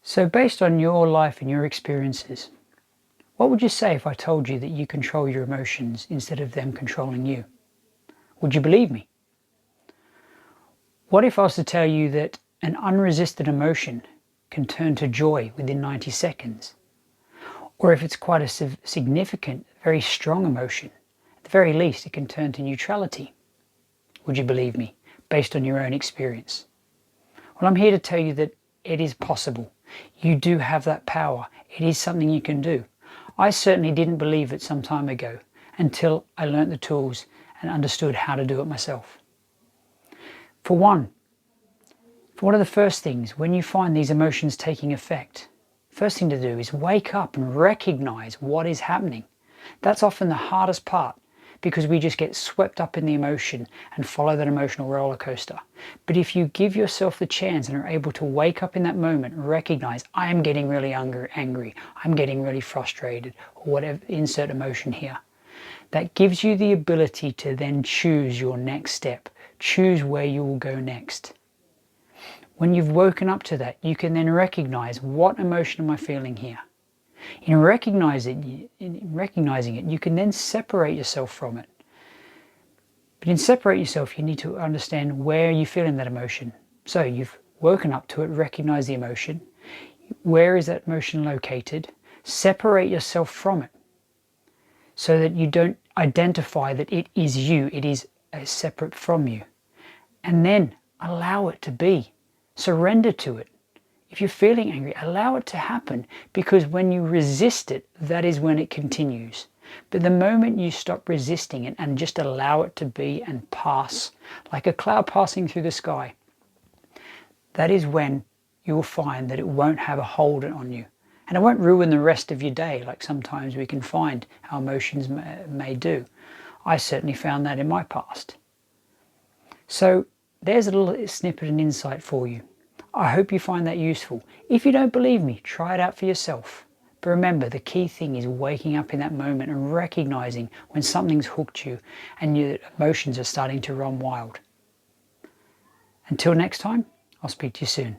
So based on your life and your experiences, what would you say if I told you that you control your emotions instead of them controlling you? Would you believe me? What if I was to tell you that an unresisted emotion can turn to joy within 90 seconds? Or if it's quite a significant, very strong emotion, at the very least it can turn to neutrality? Would you believe me, based on your own experience? Well, I'm here to tell you that it is possible. You do have that power. It is something you can do. I certainly didn't believe it some time ago until I learnt the tools and understood how to do it myself. For one of the first things, when you find these emotions taking effect, first thing to do is wake up and recognize what is happening. That's often the hardest part, because we just get swept up in the emotion and follow that emotional roller coaster. But if you give yourself the chance and are able to wake up in that moment and recognize, I am getting really angry, I'm getting really frustrated, or whatever, insert emotion here, that gives you the ability to then choose your next step, choose where you will go next. When you've woken up to that, you can then recognize, what emotion am I feeling here? In recognizing it, you can then separate yourself from it. But in separate yourself, you need to understand where you feel in that emotion. So you've woken up to it, recognize the emotion. Where is that emotion located? Separate yourself from it, so that you don't identify that it is you, it is separate from you. And then allow it to be. Surrender to it. If you're feeling angry, allow it to happen, because when you resist it, that is when it continues. But the moment you stop resisting it and just allow it to be and pass, like a cloud passing through the sky, that is when you will find that it won't have a hold on you. And it won't ruin the rest of your day, like sometimes we can find our emotions may do. I certainly found that in my past. So there's a little snippet and insight for you. I hope you find that useful. If you don't believe me, try it out for yourself. But remember, the key thing is waking up in that moment and recognizing when something's hooked you and your emotions are starting to run wild. Until next time, I'll speak to you soon.